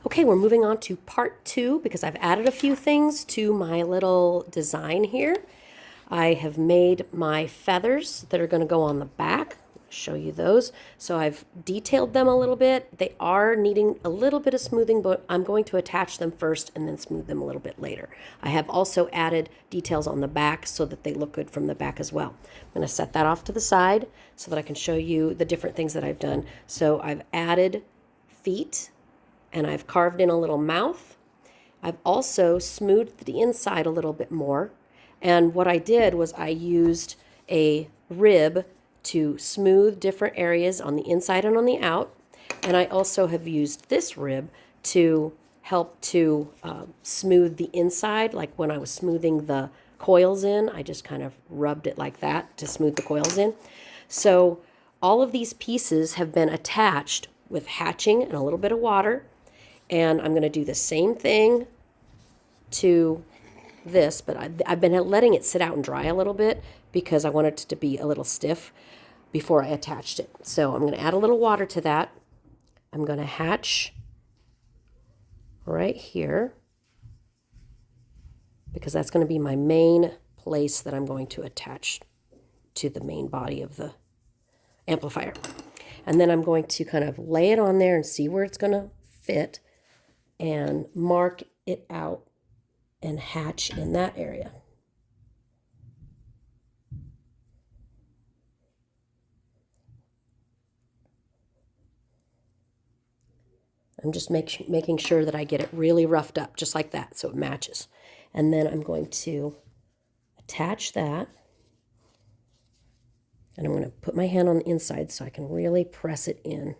Okay, we're moving on to part 2 because I've added a few things to my little design here. I have made my feathers that are going to go on the back. I'll show you those. So I've detailed them a little bit. They are needing a little bit of smoothing, but I'm going to attach them first and then smooth them a little bit later. I have also added details on the back so that they look good from the back as well. I'm going to set that off to the side so that I can show you the different things that I've done. So I've added feet, and I've carved in a little mouth. I've also smoothed the inside a little bit more. And what I did was I used a rib to smooth different areas on the inside and on the out. And I also have used this rib to help to smooth the inside. Like when I was smoothing the coils in, I just kind of rubbed it like that to smooth the coils in. So all of these pieces have been attached with hatching and a little bit of water. And I'm going to do the same thing to this, but I've been letting it sit out and dry a little bit because I want it to be a little stiff before I attached it. So I'm going to add a little water to that. I'm going to hatch right here because that's going to be my main place that I'm going to attach to the main body of the amplifier. And then I'm going to kind of lay it on there and see where it's going to fit and mark it out and hatch in that area. I'm just making sure that I get it really roughed up, just like that, so it matches. And then I'm going to attach that. And I'm going to put my hand on the inside so I can really press it in.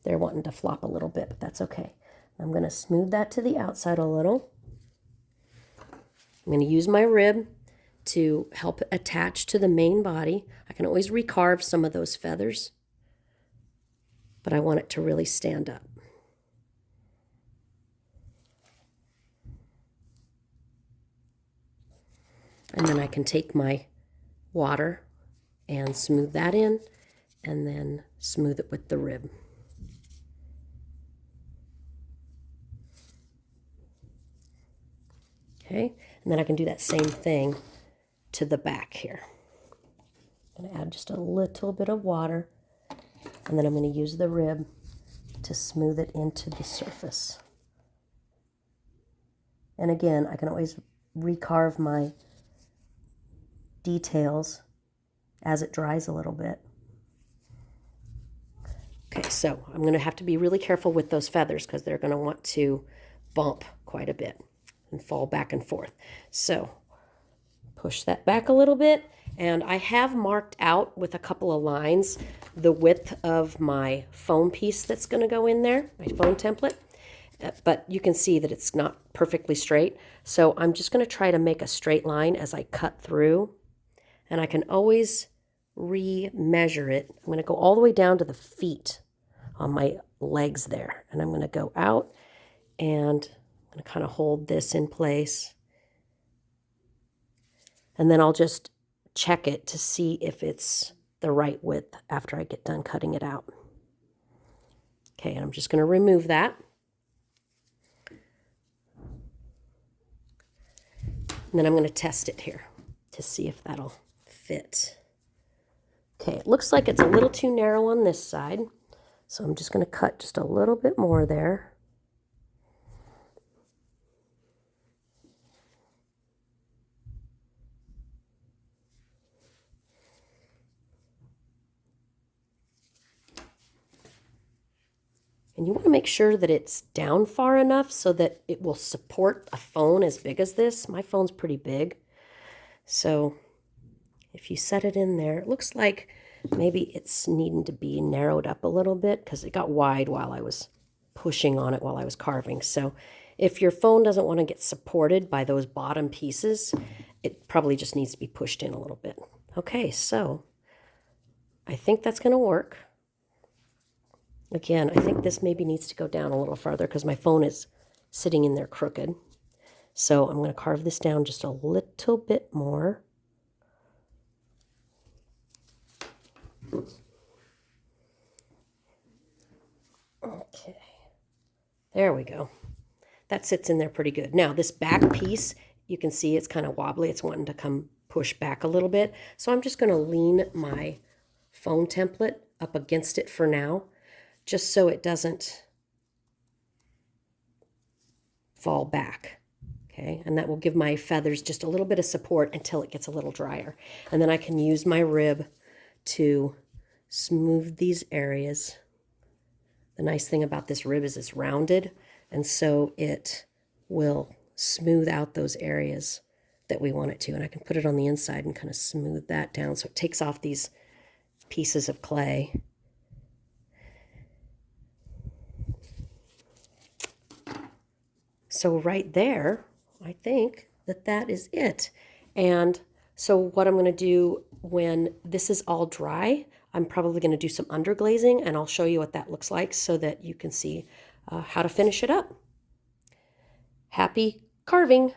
They're wanting to flop a little bit, but that's okay. I'm going to smooth that to the outside a little. I'm going to use my rib to help attach to the main body. I can always recarve some of those feathers, but I want it to really stand up. And then I can take my water and smooth that in, and then smooth it with the rib. Okay, and then I can do that same thing to the back here. I'm going to add just a little bit of water, and then I'm going to use the rib to smooth it into the surface. And again, I can always recarve my details as it dries a little bit. Okay, so I'm going to have to be really careful with those feathers because they're going to want to bump quite a bit and fall back and forth. So push that back a little bit, and I have marked out with a couple of lines the width of my foam piece that's going to go in there, my foam template. But you can see that it's not perfectly straight. So I'm just going to try to make a straight line as I cut through, and I can always re-measure it. I'm going to go all the way down to the feet on my legs there, and I'm going to go out and I'm going to kind of hold this in place, and then I'll just check it to see if it's the right width after I get done cutting it out. Okay, and I'm just going to remove that. And then I'm going to test it here to see if that'll fit. Okay, it looks like it's a little too narrow on this side, so I'm just going to cut just a little bit more there. And you want to make sure that it's down far enough so that it will support a phone as big as this. My phone's pretty big. So if you set it in there, it looks like maybe it's needing to be narrowed up a little bit because it got wide while I was pushing on it while I was carving. So if your phone doesn't want to get supported by those bottom pieces, it probably just needs to be pushed in a little bit. Okay, so I think that's going to work. Again, I think this maybe needs to go down a little farther because my phone is sitting in there crooked. So I'm going to carve this down just a little bit more. Okay. There we go. That sits in there pretty good. Now this back piece, you can see it's kind of wobbly. It's wanting to come push back a little bit. So I'm just going to lean my foam template up against it for now, just so it doesn't fall back. Okay, and that will give my feathers just a little bit of support until it gets a little drier. And then I can use my rib to smooth these areas. The nice thing about this rib is it's rounded, and so it will smooth out those areas that we want it to. And I can put it on the inside and kind of smooth that down so it takes off these pieces of clay. So right there, I think that that is it. And so what I'm going to do when this is all dry, I'm probably going to do some underglazing, and I'll show you what that looks like so that you can see how to finish it up. Happy carving!